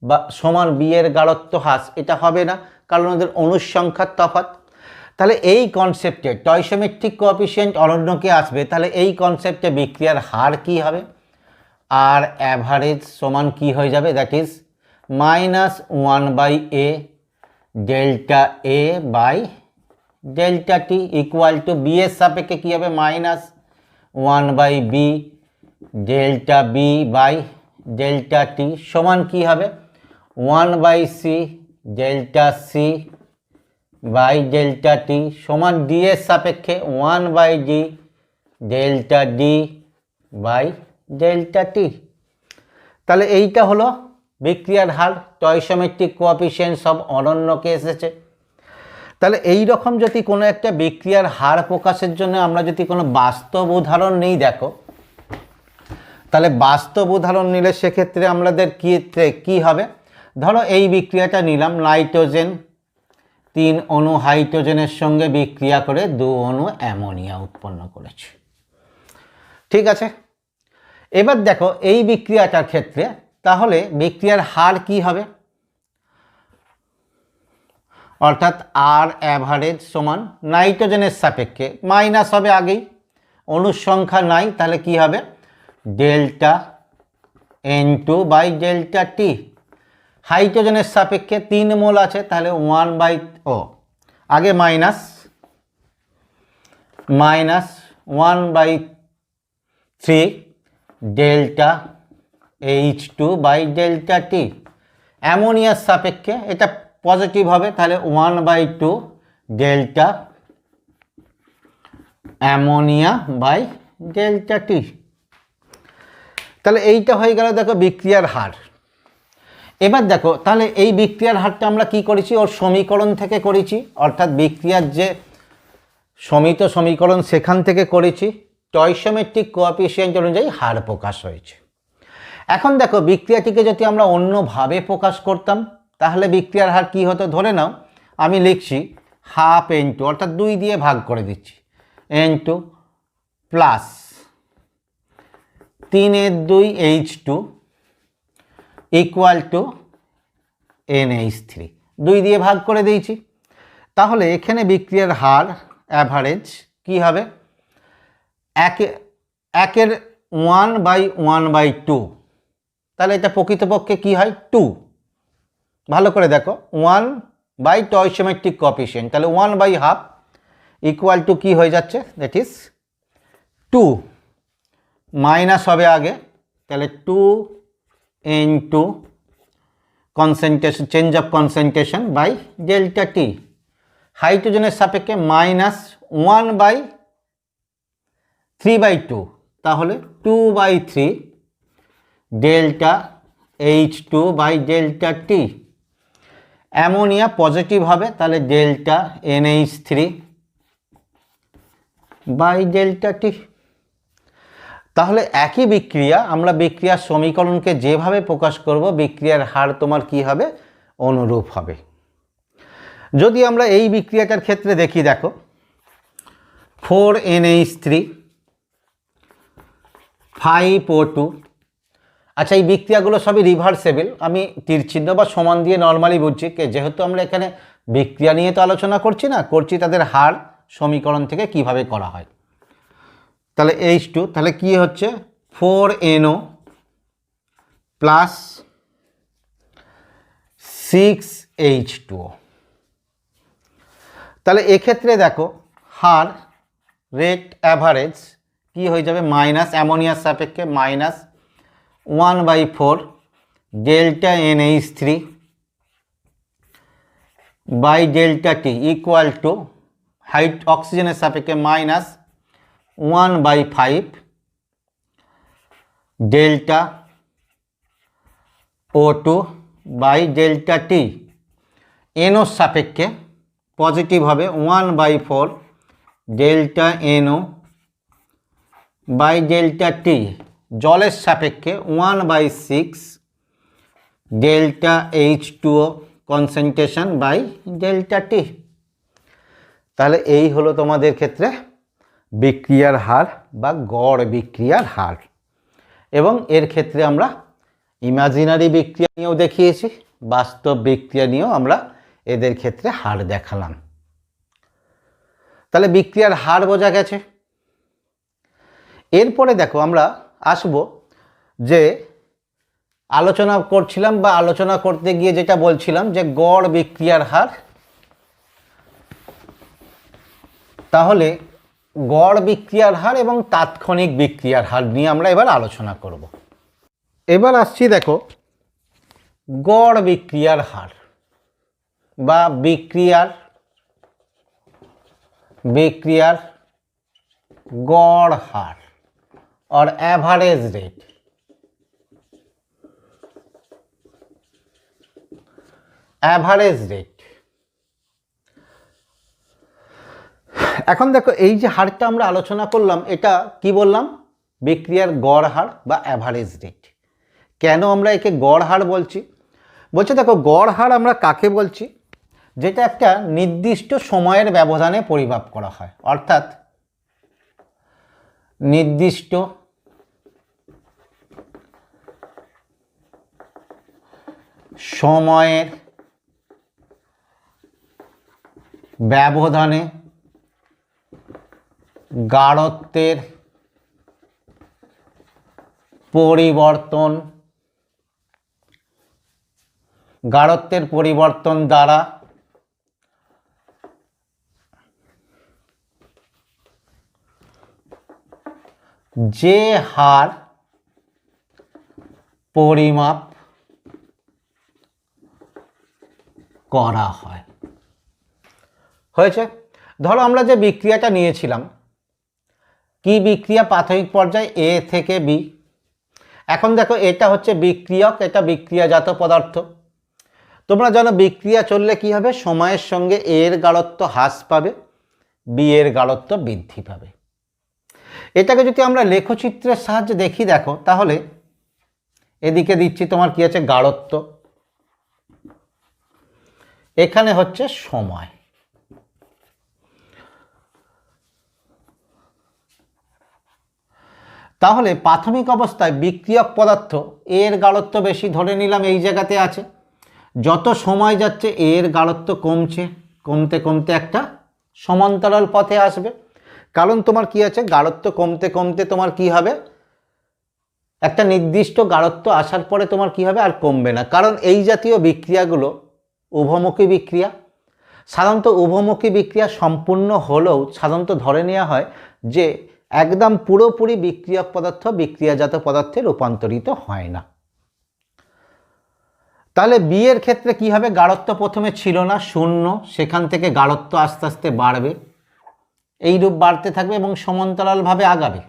বা সমান বি এর গাঢ়ত্ব হ্রাস এটা হবে না, কারণ ওদের অণুর সংখ্যার তফাৎ। তাহলে এই কনসেপ্টে স্টয়চিওমেট্রিক কোএফিসিয়েন্ট অনন্যকে আসবে, তাহলে এই কনসেপ্টে বিক্রিয়ার হার কি হবে আর অ্যাভারেজ সমান কি হয়ে যাবে that is -1/a delta A by delta T equal to B এর সাপেক্ষে কী হবে -1/b delta B by delta T সমান কী হবে 1/c delta C by delta T সমান ডি এর সাপেক্ষে 1/d delta D by delta T. তাহলে এইটা হলো বিক্রিয়ার হার, স্টয়কিওমেট্রিক কোএফিসিয়েন্ট সব অনন্যকে এসেছে। তাহলে এই রকম যদি কোনো একটা বিক্রিয়ার হার প্রকাশের জন্য আমরা যদি কোনো বাস্তব উদাহরণ নেই, দেখো তাহলে বাস্তব উদাহরণ নিলে সেক্ষেত্রে আমাদের কি হবে, ধরো এই বিক্রিয়াটা নিলাম, নাইট্রোজেন 3 অণু হাইড্রোজেনের সঙ্গে বিক্রিয়া করে 2 অণু অ্যামোনিয়া উৎপন্ন করেছে। ঠিক আছে, এবার দেখো এই বিক্রিয়াটার ক্ষেত্রে তাহলে বিক্রিয়ার হার কি হবে, অর্থাৎ আর অ্যাভারেজ সমান নাইট্রোজেনের সাপেক্ষে মাইনাস হবে, আগেই অণুর সংখ্যা নাই, তাহলে কি হবে delta N2 by delta T. হাইড্রোজেনের সাপেক্ষে 3 মোল আছে, তাহলে 1/, minus 1/3 delta H2 by delta T. অ্যামোনিয়ার সাপেক্ষে এটা পজিটিভ হবে, তাহলে 1/2 delta ammonia by delta T. তাহলে এইটা হয়ে গেল দেখো বিক্রিয়ার হার। এবার দেখো তাহলে এই বিক্রিয়ার হারটা আমরা কি করেছি, ওর সমীকরণ থেকে করেছি, অর্থাৎ বিক্রিয়ার যে সমিত সমীকরণ সেখান থেকে করেছি, স্টয়কিওমেট্রিক কোএফিসিয়েন্ট অনুযায়ী হার প্রকাশ হয়েছে। এখন দেখো বিক্রিয়াটিকে যদি আমরা অন্যভাবে প্রকাশ করতাম তাহলে বিক্রিয়ার হার কি হতো, ধরে নাও আমি লিখছি হাফ N2, অর্থাৎ 2 দিয়ে ভাগ করে দিচ্ছি, N2 plus 3/2 H2 equal to NH3, 2 দিয়ে ভাগ করে দিয়েছি। তাহলে এখানে বিক্রিয়ার হার অ্যাভারেজ কি হবে, 1/1 1/2, তাহলে এটা প্রকৃতপক্ষে কি হয় 2। ভালো করে দেখো 1 স্টয়কিওমেট্রিক কোএফিসিয়েন্ট, তাহলে 1/2 ইকুয়াল টু কি হয়ে যাচ্ছে, দ্যাট ইজ 2, মাইনাস হবে আগে, তাহলে 2 N2 concentration, change of concentration by delta T. হাইড্রোজেনের সাপেক্ষে মাইনাস 1/3/2, তাহলে 2/3 delta H2 by delta T. Ammonia positive হবে, তাহলে delta NH3 by delta T. তাহলে একই বিক্রিয়া আমরা বিক্রিয়ার সমীকরণকে যেভাবে প্রকাশ করব বিক্রিয়ার হার তোমার কি হবে, অনুরূপ হবে। যদি আমরা এই বিক্রিয়াটার ক্ষেত্রে দেখি, দেখো 4NH3 5O2, আচ্ছা এই বিক্রিয়াগুলো সবই রিভার্সেবল, আমি তীর চিহ্ন বা সমান দিয়ে নর্মালি বুঝছি, যেহেতু আমরা এখানে বিক্রিয়া নিয়ে তো আলোচনা করছি না, করছি তাদের হার সমীকরণ থেকে কিভাবে করা হয়। তাহলে H2, তাহলে কি হচ্ছে 4NO প্লাস 6H2O। তাহলে এক্ষেত্রে দেখো হার রেট অ্যাভারেজ কি হয়ে যাবে, মাইনাস অ্যামোনিয়ার সাপেক্ষে minus 1/4 delta NH3 by delta T equal to অক্সিজেনের সাপেক্ষে minus 1/5 delta O2 by delta T. NO সাপেক্ষে পজিটিভ হবে 1/4 delta NO by delta T. জলের সাপেক্ষে 1/6 delta H2O concentration by delta T. তাহলে এই হলো তোমাদের ক্ষেত্রে বিক্রিয়ার হার বা গড় বিক্রিয়ার হার। এবং এর ক্ষেত্রে আমরা ইমাজিনারি বিক্রিয়া নিয়েও দেখিয়েছি, বাস্তব বিক্রিয়া নিয়েও আমরা এদের ক্ষেত্রে হার দেখালাম। তাহলে বিক্রিয়ার হার বোঝা গেছে। এরপরে দেখো আমরা আসব যে আলোচনা করছিলাম বা আলোচনা করতে গিয়ে যেটা বলছিলাম যে গড় বিক্রিয়ার হার। তাহলে গড় বিক্রিয়ার হার এবং তাৎক্ষণিক বিক্রিয়ার হার নিয়ে আমরা এবার আলোচনা করব। এবার আসছি দেখো গড় বিক্রিয়ার হার বা বিক্রিয়ার বিক্রিয়ার গড় হার और एवरेज रेट। एवरेज रेट এখন দেখো এই যে হারটা আমরা আলোচনা করলাম এটা কি বললাম, বিক্রিয়ার গড় হার বা অ্যাভারেজ রেট। কেন আমরা একে গড় হার বলছি? বলছে দেখো গড় হার আমরা কাকে বলছি, যেটা একটা নির্দিষ্ট সময়ের ব্যবধানে পরিমাপ করা হয়, অর্থাৎ নির্দিষ্ট সময়ের ব্যবধানে গাঢ়ত্বের পরিবর্তন দ্বারা যে হার পরিমাপ করা হয়। হয়েছে? ধরো আমরা যে বিক্রিয়াটা নিয়েছিলাম, কি বিক্রিয়া, প্রাথমিক পর্যায়ে এ থেকে বি। এখন দেখো এটা হচ্ছে বিক্রিয়ক, এটা বিক্রিয়াজাত পদার্থ। তোমরা জানো বিক্রিয়া চললে কি হবে, সময়ের সঙ্গে এর গাঢ়ত্ব হ্রাস পাবে, বি এর গাঢ়ত্ব বৃদ্ধি পাবে। এটাকে যদি আমরা লেখচিত্রের সাহায্যে দেখি, দেখো তাহলে এদিকে দিচ্ছি তোমার কি আছে, গাঢ়ত্ব, এখানে হচ্ছে সময়। তাহলে প্রাথমিক অবস্থায় বিক্রিয়ক পদার্থ এর গাঢ়ত্ব বেশি, ধরে নিলাম এই জায়গাতে আছে। যত সময় যাচ্ছে এর গাঢ়ত্ব কমছে, কমতে কমতে একটা সমান্তরাল পথে আসবে। কারণ তোমার কি আছে, গাঢ়ত্ব কমতে কমতে তোমার কি হবে, একটা নির্দিষ্ট গাঢ়ত্ব আসার পরে তোমার কি হবে, আর কমবে না। কারণ এই জাতীয় বিক্রিয়াগুলো উভমুখী বিক্রিয়া। সাধারণত উভমুখী বিক্রিয়া সম্পূর্ণ হলেও সাধারণত ধরে নেওয়া হয় যে একদম পুরোপুরি বিক্রিয়ক পদার্থ বিক্রিয়াজাত পদার্থে রূপান্তরিত হয় না। তাহলে বি এর ক্ষেত্রে কি হবে, গাঢ়ত্ব প্রথমে ছিল না, শূন্য, সেখান থেকে গাঢ়ত্ব আস্তে আস্তে বাড়বে, এই রূপ বাড়তে থাকবে এবং সমান্তরালভাবে আগাবে।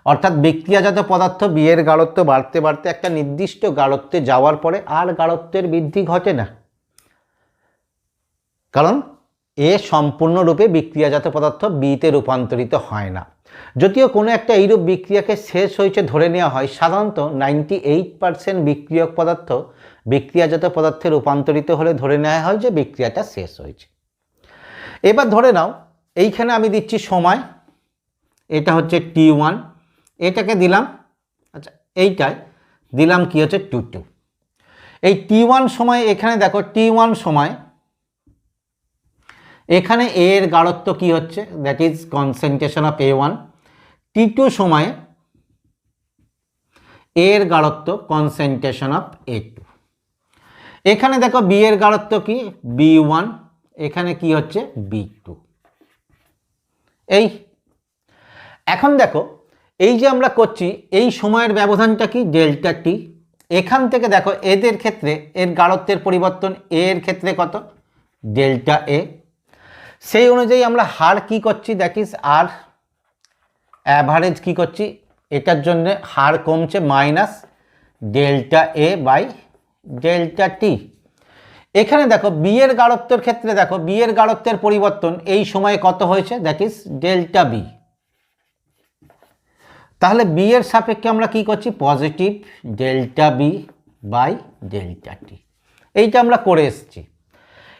অর্থাৎ বিক্রিয়াজাত পদার্থ বি এর গাঢ়ত্ব বাড়তে বাড়তে একটা নির্দিষ্ট গাঢ়ত্বে যাওয়ার পরে আর গাঢ়ত্বের বৃদ্ধি ঘটে না, কারণ এ সম্পূর্ণরূপে বিক্রিয়াজাত পদার্থ বিতে রূপান্তরিত হয় না। যদিও কোনো একটা এইরূপ বিক্রিয়াকে শেষ হয়েছে ধরে নেওয়া হয়, সাধারণত 98% বিক্রিয়ক পদার্থ বিক্রিয়াজাত পদার্থে রূপান্তরিত হলে ধরে নেওয়া হয় যে বিক্রিয়াটা শেষ হয়েছে। এবার ধরে নাও এইখানে আমি দিচ্ছি সময়, এটা হচ্ছে T1, এটাকে দিলাম, আচ্ছা এইটাই দিলাম কি হচ্ছে T2। এই T1 সময়, এখানে দেখো T1 সময় এখানে এ এর গাঢ়ত্ব কি হচ্ছে, that is concentration of A1। T2 সময়ে এর গাঢ়ত্ব কনসেন্ট্রেশন অফ A2। এখানে দেখো বি এর গাঢ়ত্ব কি, B1, এখানে কি হচ্ছে B2। এই এখন দেখো এই যে আমরা করছি এই সময়ের ব্যবধানটা কি, ডেল্টা টি। এখান থেকে দেখো এদের ক্ষেত্রে এর গাঢ়ত্বের পরিবর্তন, এ এর ক্ষেত্রে কত, ডেল্টা এ। সেই অনুযায়ী আমরা হার কি করছি, দ্যাট ইজ আর অ্যাভারেজ কি করছি, এটার জন্য হার কমছে minus delta A by delta T. এখানে দেখো বি এর গাঢ়ত্বের ক্ষেত্রে দেখো বি এর গাঢ়ত্বের পরিবর্তন এই সময়ে কত হয়েছে, দ্যাট ইজ ডেল্টা বি। তাহলে বি এর সাপেক্ষে আমরা কি করছি, positive delta B by delta T, এইটা আমরা করে এসেছি।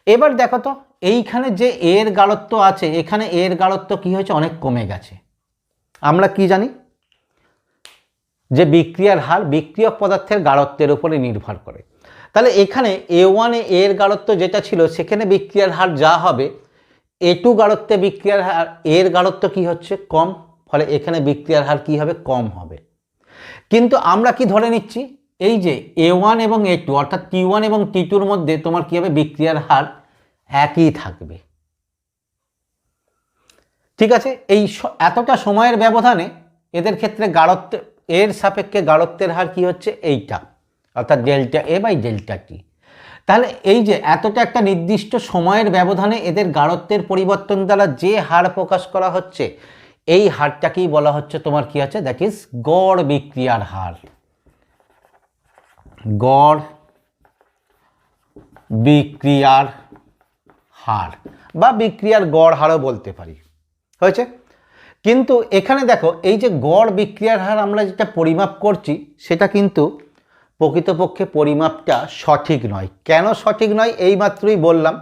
এবার দেখো তো এইখানে যে এর গাঢ়ত্ব আছে, এখানে এর গাঢ়ত্ব কি হয়েছে, অনেক কমে গেছে। আমরা কি জানি যে বিক্রিয়ার হার বিক্রিয়ক পদার্থের গাঢ়ত্বের উপরে নির্ভর করে। তাহলে এখানে A1 এর গাঢ়ত্ব যেটা ছিল সেখানে বিক্রিয়ার হার যা হবে, A2 গাঢ়ত্বে বিক্রিয়ার হার এর গাঢ়ত্ব কি হচ্ছে, কম, ফলে এখানে বিক্রিয়ার হার কি হবে, কম হবে। কিন্তু আমরা কি ধরে নিচ্ছি, এই যে A1 এবং A2 অর্থাৎ T1 এবং T2 মধ্যে তোমার কি হবে, বিক্রিয়ার হার একই থাকবে। ঠিক আছে, এই এতটা সময়ের ব্যবধানে এদের ক্ষেত্রে গাঢ়ত্ব এর সাপেক্ষে গাঢ়ত্বের হার কি হচ্ছে, এইটা, অর্থাৎ delta A by delta T. তাহলে এই যে এতটা একটা নির্দিষ্ট সময়ের ব্যবধানে এদের গাঢ়ত্বের পরিবর্তন দ্বারা যে হার প্রকাশ করা হচ্ছে, এই হারটাকেই বলা হচ্ছে তোমার কি আছে, দ্যাট ইজ গড় বিক্রিয়ার হার। গড় বিক্রিয়ার হার বা বিক্রিয়ার গড় হারও বলতে পারি, হয়েছে। কিন্তু এখানে দেখো এই যে গড় বিক্রিয়ার হার আমরা যেটা পরিমাপ করছি সেটা কিন্তু প্রকৃতপক্ষে পরিমাপটা সঠিক নয়। কেন সঠিক নয় এইমাত্রই বললাম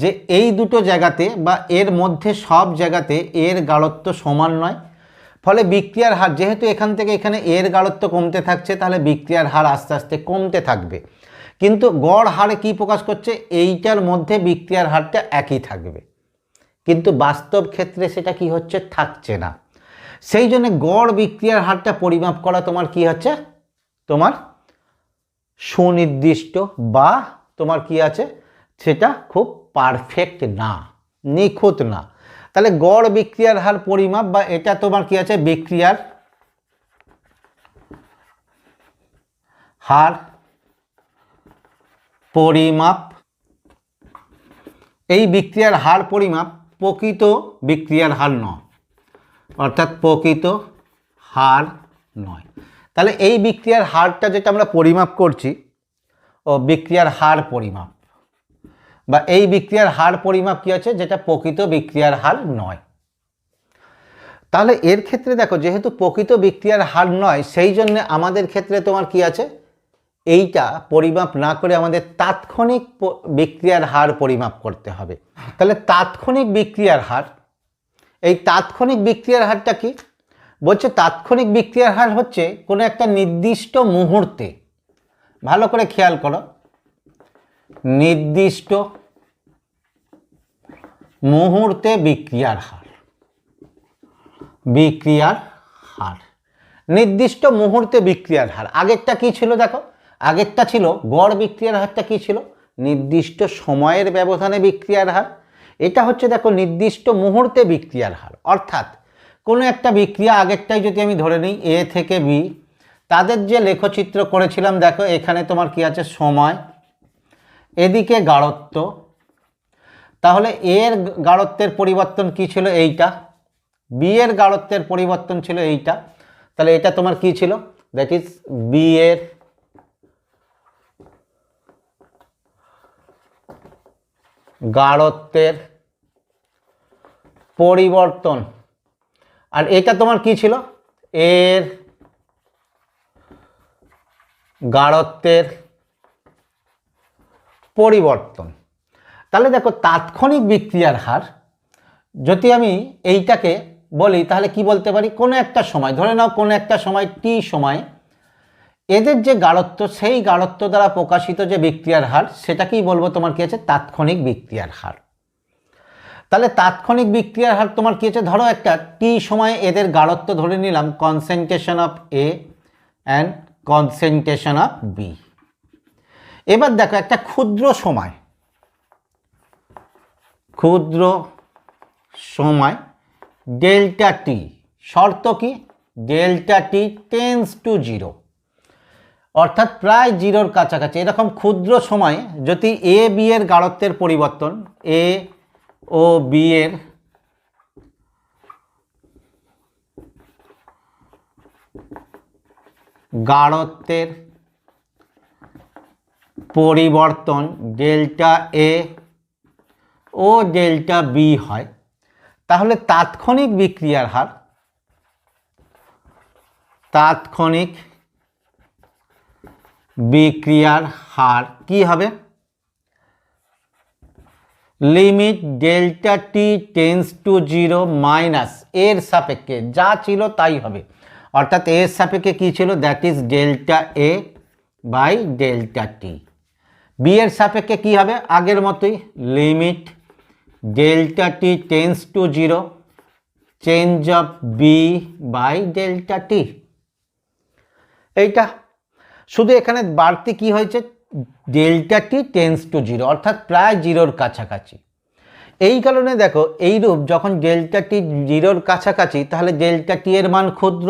যে এই দুটো জায়গাতে বা এর মধ্যে সব জায়গাতে এর গাঢ়ত্ব সমান নয়, ফলে বিক্রিয়ার হার যেহেতু এখান থেকে এখানে এর গাঢ়ত্ব কমতে থাকছে, তাহলে বিক্রিয়ার হার আস্তে আস্তে কমতে থাকবে। কিন্তু গড় হারে কি প্রকাশ করছে, এইটার মধ্যে বিক্রিয়ার হারটা একই থাকবে, কিন্তু বাস্তব ক্ষেত্রে সেটা কি হচ্ছে, থাকছে না। সেই জন্য গড় বিক্রিয়ার হারটা পরিমাপ করা তোমার কি হচ্ছে, তোমার সুনির্দিষ্ট বা তোমার কি আছে, সেটা খুব পারফেক্ট না, নিখুঁত না। তাহলে গড় বিক্রিয়ার হার পরিমাপ বা এটা তোমার কি আছে, বিক্রিয়ার হার পরিমাপ। এই বিক্রিয়ার হার পরিমাপ প্রকৃত বিক্রিয়ার হার নয়, অর্থাৎ প্রকৃত হার নয়। তাহলে এই বিক্রিয়ার হারটা যেটা আমরা পরিমাপ করছি, ও বিক্রিয়ার হার পরিমাপ বা এই বিক্রিয়ার হার পরিমাপ কি আছে, যেটা প্রকৃত বিক্রিয়ার হার নয়। তাহলে এর ক্ষেত্রে দেখো যেহেতু প্রকৃত বিক্রিয়ার হার নয়, সেই জন্য আমাদের ক্ষেত্রে তোমার কি আছে, এইটা পরিমাপ না করে আমাদের তাৎক্ষণিক বিক্রিয়ার হার পরিমাপ করতে হবে। তাহলে তাৎক্ষণিক বিক্রিয়ার হার, এই তাৎক্ষণিক বিক্রিয়ার হারটা কি বলছে, তাৎক্ষণিক বিক্রিয়ার হার হচ্ছে কোনো একটা নির্দিষ্ট মুহূর্তে, ভালো করে খেয়াল করো, নির্দিষ্ট মুহূর্তে বিক্রিয়ার হার, বিক্রিয়ার হার, নির্দিষ্ট মুহূর্তে বিক্রিয়ার হার। আগেরটা কি ছিল দেখো, আগেরটা ছিল গড় বিক্রিয়ার হারটা কি ছিল, নির্দিষ্ট সময়ের ব্যবধানে বিক্রিয়ার হার। এটা হচ্ছে দেখো নির্দিষ্ট মুহূর্তে বিক্রিয়ার হার, অর্থাৎ কোনো একটা বিক্রিয়া, আগেরটাই যদি আমি ধরে নিই এ থেকে বি, তাদের যে লেখচিত্র করেছিলাম দেখো এখানে তোমার কি আছে, সময়, এদিকে গাঢ়ত্ব। তাহলে এর গাঢ়ত্বের পরিবর্তন কি ছিল, এইটা, বি এর গাঢ়ত্বের পরিবর্তন ছিল এইটা। তাহলে এটা তোমার কি ছিল, দ্যাট ইজ বি এর গাঢ়ত্বের পরিবর্তন, আর এটা তোমার কি ছিল, এর গাঢ়ত্বের পরিবর্তন। তাহলে দেখো তাৎক্ষণিক বিক্রিয়ার হার যদি আমি এইটাকে বলি, তাহলে কি বলতে পারি, কোনো একটা সময় ধরে নাও, কোনো একটা সময় টি সময় এদের যে গাঢ়ত্ব, সেই গাঢ়ত্ব দ্বারা প্রকাশিত যে বিক্রিয়ার হার, সেটাকেই বলবো তোমার কি আছে, তাৎক্ষণিক বিক্রিয়ার হার। তাহলে তাৎক্ষণিক বিক্রিয়ার হার তোমার কি আছে, ধরো একটা টি সময়ে এদের গাঢ়ত্ব ধরে নিলাম concentration of A and concentration of B. এবার দেখো একটা ক্ষুদ্র সময়, ক্ষুদ্র সময় ডেল্টা টি, শর্ত কি, delta T tends to zero, অর্থাৎ প্রায় জিরোর কাছাকাছি। এরকম ক্ষুদ্র সময়ে যদি এ বি এর গাঢ়ত্বের পরিবর্তন, এ ও বি এর গাঢ়ত্বের পরিবর্তন ডেল্টা এ ও ডেল্টা বি হয়, তাহলে তাৎক্ষণিক বিক্রিয়ার হার, তাৎক্ষণিক বিক্রিয়ার হার কি হবে, limit delta T tends to zero minus এর সাপেক্ষে যা ছিল তাই হবে, অর্থাৎ এর সাপেক্ষে কি ছিল, that is delta A by delta T. B এর সাপেক্ষে কি হবে, আগের মতোই, limit delta T tends to zero change of B by delta T. এইটা শুধু এখানে বাড়তি কি হয়েছে, delta T tends to zero, অর্থাৎ প্রায় জিরোর কাছাকাছি। এই কারণে দেখো এইরূপ যখন ডেল্টা টি জিরোর কাছাকাছি, তাহলে ডেল্টা টি এর মান ক্ষুদ্র,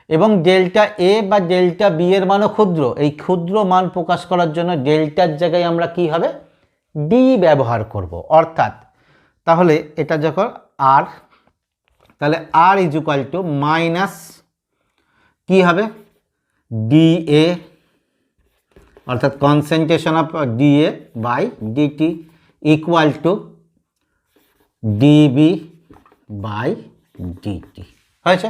এবং ডেল্টা এ বা ডেল্টা বি এর মানও ক্ষুদ্র, এই ক্ষুদ্র মান প্রকাশ করার জন্য ডেল্টার জায়গায় আমরা কি হবে ডি ব্যবহার করব। অর্থাৎ তাহলে এটা যখন আর, তাহলে R is equal to minus কী হবে ডি এ, অর্থাৎ concentration of D A by D T equal to D B by D T হয়েছে।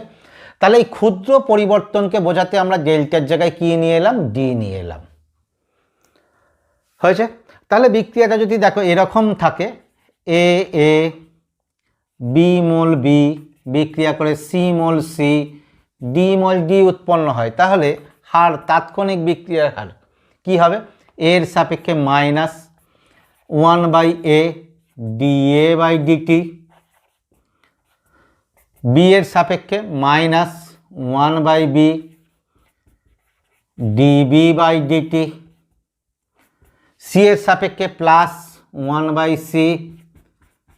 তাহলে এই ক্ষুদ্র পরিবর্তনকে বোঝাতে আমরা ডেল্টার জায়গায় কি নিয়ে এলাম ডি নিয়ে এলাম। হয়েছে। তাহলে বিক্রিয়াটা যদি দেখো এরকম থাকে, এ এ বি মোল বি বিক্রিয়া করে সি মোল সি ডি মোল ডি উৎপন্ন হয়, তাহলে হার তাৎক্ষণিক বিক্রিয়ার হার কি হবে এর সাপেক্ষে minus 1/a dA by D T, B এর সাপেক্ষে minus 1/b D B by D T, C এর সাপেক্ষে plus 1/c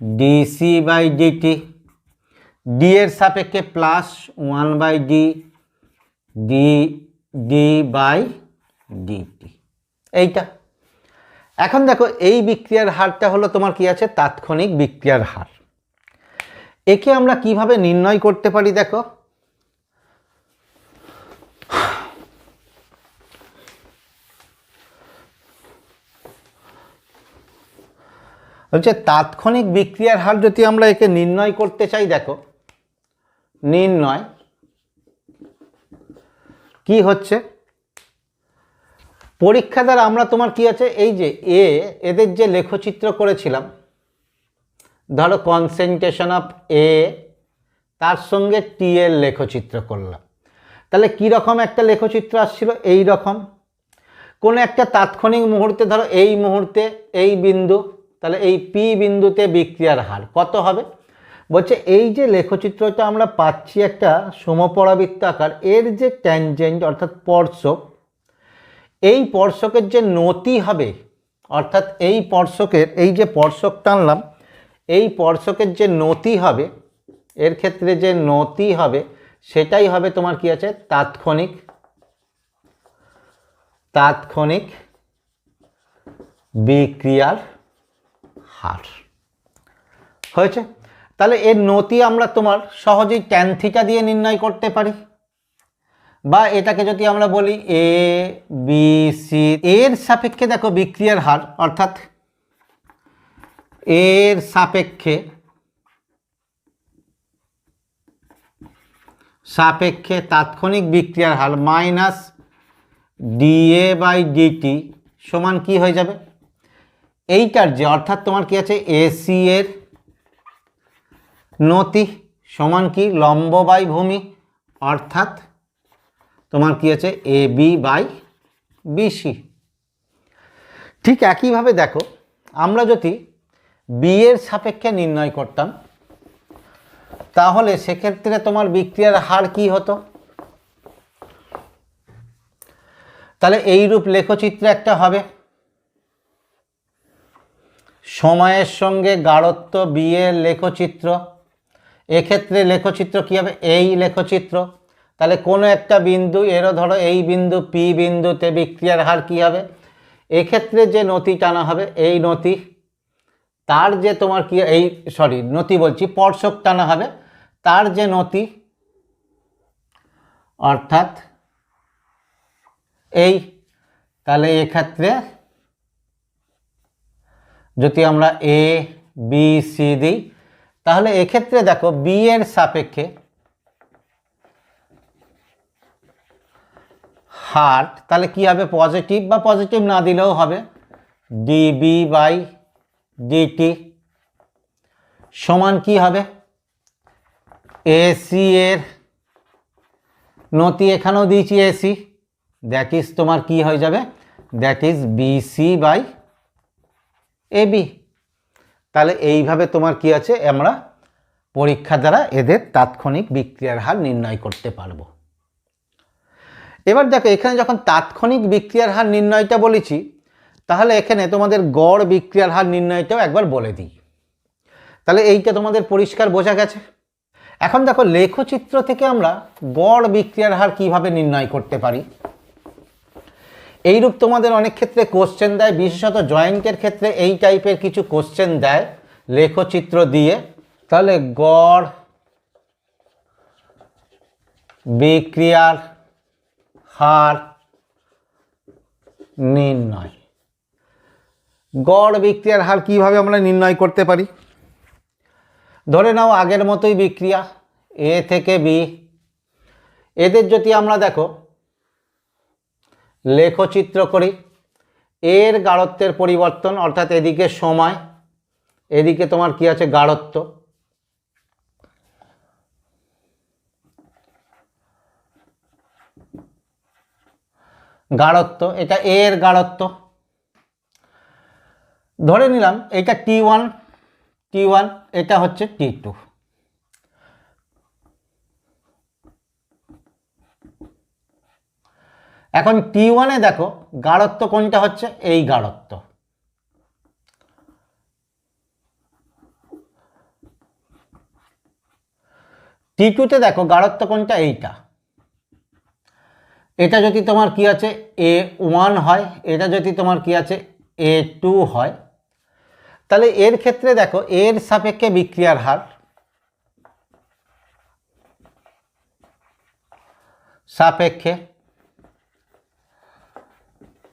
D C by D T, D এর সাপেক্ষে plus 1/d D by DT. এইটা এখন দেখো এই বিক্রিয়ার হারটা হলো তোমার কি আছে তাৎক্ষণিক বিক্রিয়ার হার। একে আমরা কিভাবে নির্ণয় করতে পারি দেখো, হচ্ছে তাৎক্ষণিক বিক্রিয়ার হার যদি আমরা একে নির্ণয় করতে চাই, দেখো নির্ণয় কি হচ্ছে পরীক্ষা দ্বারা আমরা তোমার কি আছে এই যে এদের যে লেখচিত্র করেছিলাম, ধরো কনসেন্ট্রেশন অফ এ তার সঙ্গে টি এর লেখচিত্র করলাম, তাহলে কি রকম একটা লেখচিত্র আসছিল এই রকম। কোনো একটা তাৎক্ষণিক মুহূর্তে ধরো এই মুহূর্তে এই বিন্দু, তাহলে এই পি বিন্দুতে বিক্রিয়ার হার কত হবে বলছে এই যে লেখচিত্রটা আমরা পাচ্ছি একটা সমপরাবৃত্ত আকার, এর যে ট্যানজেন্ট অর্থাৎ স্পর্শক, এই স্পর্শকের যে নতি হবে, অর্থাৎ এই স্পর্শকের এই যে স্পর্শক টানলাম এই স্পর্শকের যে নতি হবে, এর ক্ষেত্রে যে নতি হবে সেটাই হবে তোমার কি আছে তাৎক্ষণিক বিক্রিয়ার হার। হয়েছে। তাহলে এর নতি আমরা তোমার সহজেই ট্যান থিটা দিয়ে নির্ণয় করতে পারি, বা এটাকে যদি আমরা বলি এ বি সি এর সাপেক্ষে দেখো বিক্রিয়ার হার, অর্থাৎ এর সাপেক্ষে তাৎক্ষণিক বিক্রিয়ার হার মাইনাস ডিএ বাই ডিটি সমান কি হয়ে যাবে এইটার যে অর্থাৎ তোমার কি আছে এসি এর নতি সমান কি লম্ব বাই ভূমি, অর্থাৎ তোমার কি আছে এ বি বাই বিসি। ঠিক একইভাবে দেখো আমরা যদি বি এর সাপেক্ষে নির্ণয় করতাম, তাহলে সেক্ষেত্রে তোমার বিক্রিয়ার হার কি হতো, তাহলে এইরূপ লেখচিত্র একটা হবে, সময়ের সঙ্গে গাঢ়ত্ব বি এর লেখচিত্র। এক্ষেত্রে লেখচিত্র কি হবে এই লেখচিত্র, তাহলে কোনো একটা বিন্দু এরও ধরো এই বিন্দু পি বিন্দুতে বিক্রিয়ার হার কি হবে, এক্ষেত্রে যে নতি টানা হবে এই নতি, তার যে তোমার কি এই নতি বলছি স্পর্শক টানা হবে তার যে নতি, অর্থাৎ এই, তাহলে এক্ষেত্রে যদি আমরা এ বি সি দিই, তাহলে এক্ষেত্রে দেখো বি এর সাপেক্ষে হার তাহলে কি হবে পজিটিভ, বা পজিটিভ না দিলেও হবে ডিবি বাই ডিটি সমান কি হবে এসি এর নতি এখানেও দিয়েছি এসি, দ্যাট ইজ তোমার কি হয়ে যাবে that is B C by A B. তাহলে এইভাবে তোমার কি আছে আমরা পরীক্ষা দ্বারা এদের তাৎক্ষণিক বিক্রিয়ার হার নির্ণয় করতে পারবো। এবার দেখো এখানে যখন তাৎক্ষণিক বিক্রিয়ার হার নির্ণয়টা বলেছি, তাহলে এখানে তোমাদের গড় বিক্রিয়ার হার নির্ণয়টাও একবার বলে দিই, তাহলে এইটা তোমাদের পরিষ্কার বোঝা গেছে। এখন দেখো লেখচিত্র থেকে আমরা গড় বিক্রিয়ার হার কিভাবে নির্ণয় করতে পারি। এইরূপ তোমাদের অনেক ক্ষেত্রে কোশ্চেন দেয়, বিশেষত জয়েন্টের ক্ষেত্রে এই টাইপের কিছু কোশ্চেন দেয় লেখচিত্র দিয়ে। তাহলে গড় বিক্রিয়ার হার নির্ণয়, গড় বিক্রিয়ার হার কিভাবে আমরা নির্ণয় করতে পারি। ধরে নাও আগের মতোই বিক্রিয়া এ থেকে বি, এদের যদি আমরা দেখো লেখচিত্র করি, এর গাঢ়ত্বের পরিবর্তন অর্থাৎ এদিকে সময়, এদিকে তোমার কি আছে গাঢ়ত্ব, গাঢ়ত্ব এটা এর গাঢ়ত্ব। ধরে নিলাম এটা T1, এটা হচ্ছে T2। এখন T1 এ দেখো গাঢ়ত্ব কোনটা হচ্ছে, এই গাঢ়ত্ব। T2 তে দেখো গাঢ়ত্ব কোনটা, এইটা। এটা যদি তোমার কি আছে A1 হয়, এটা যদি তোমার কি আছে A2 হয়, তাহলে এর ক্ষেত্রে দেখো এর সাপেক্ষে বিক্রিয়ার হার, সাপেক্ষে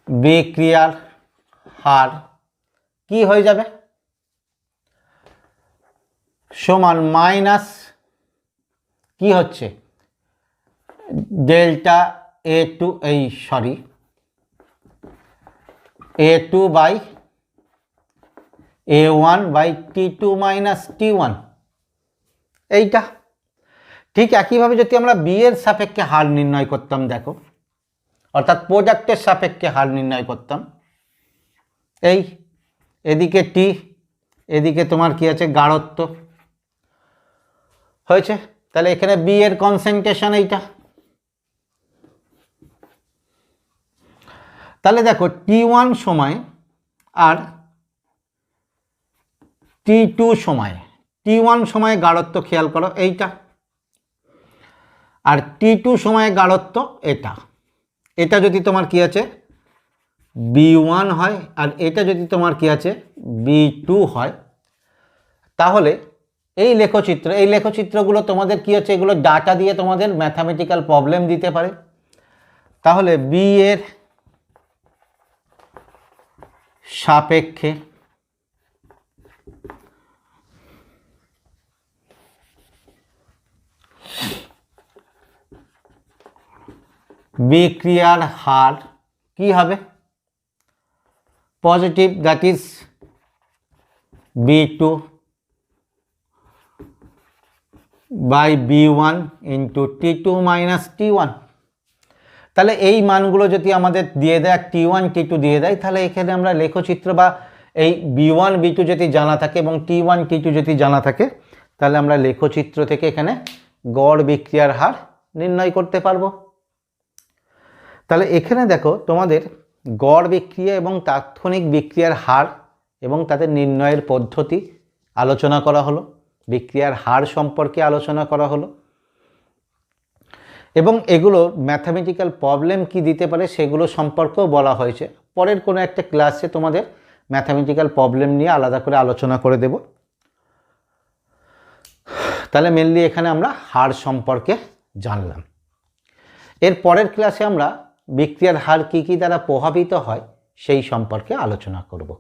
বিক্রিয়ার হার কি হয়ে যাবে, সমান মাইনাস কি হচ্ছে delta A2 A2 by A1 by T2 minus T1, এইটা। ঠিক একইভাবে যদি আমরা বি এর সাপেক্ষে হার নির্ণয় করতাম, দেখো অর্থাৎ প্রোডাক্টের সাপেক্ষে হার নির্ণয় করতাম, এই এদিকে টি, এদিকে তোমার কি আছে গাঢ়ত্ব হয়েছে। তাহলে এখানে বি এর কনসেন্ট্রেশন এইটা। তাহলে দেখো T1 সময় আর T2 সময়, T1 সময়ে গাঢ়ত্ব খেয়াল করো এইটা, আর T2 সময়ে গাঢ়ত্ব এটা। এটা যদি তোমার কি আছে B1 হয় আর এটা যদি তোমার কি আছে B2 হয়, তাহলে এই লেখচিত্রগুলো তোমাদের কি হচ্ছে, এগুলো ডাটা দিয়ে তোমাদের ম্যাথামেটিক্যাল প্রবলেম দিতে পারে। তাহলে বি এর সাপেক্ষে বিক্রিয়ার হার কি হবে, positive, that is B2 by B1 into T2 minus T1। তাহলে এই মানগুলো যদি আমাদের দিয়ে দেয়, T1 T2 দিয়ে দেয়, তাহলে এখানে আমরা লেখচিত্র বা এই B1 B2 যদি জানা থাকে এবং T1 T2 যদি জানা থাকে, তাহলে আমরা লেখচিত্র থেকে এখানে গড় বিক্রিয়ার হার নির্ণয় করতে পারবো। তাহলে এখানে দেখো তোমাদের গড় বিক্রিয়া এবং তাৎক্ষণিক বিক্রিয়ার হার এবং তাদের নির্ণয়ের পদ্ধতি আলোচনা করা হলো, বিক্রিয়ার হার সম্পর্কে আলোচনা করা হলো, এবং এগুলো ম্যাথামেটিক্যাল প্রবলেম কি দিতে পারে সেগুলো সম্পর্কেও বলা হয়েছে। পরের কোনো একটা ক্লাসে তোমাদের ম্যাথামেটিক্যাল প্রবলেম নিয়ে আলাদা করে আলোচনা করে দেব। তাহলে মেনলি এখানে আমরা হার সম্পর্কে জানলাম। এর পরের ক্লাসে আমরা বিক্রিয়ার হার কী কী দ্বারা প্রভাবিত হয় সেই সম্পর্কে আলোচনা করব।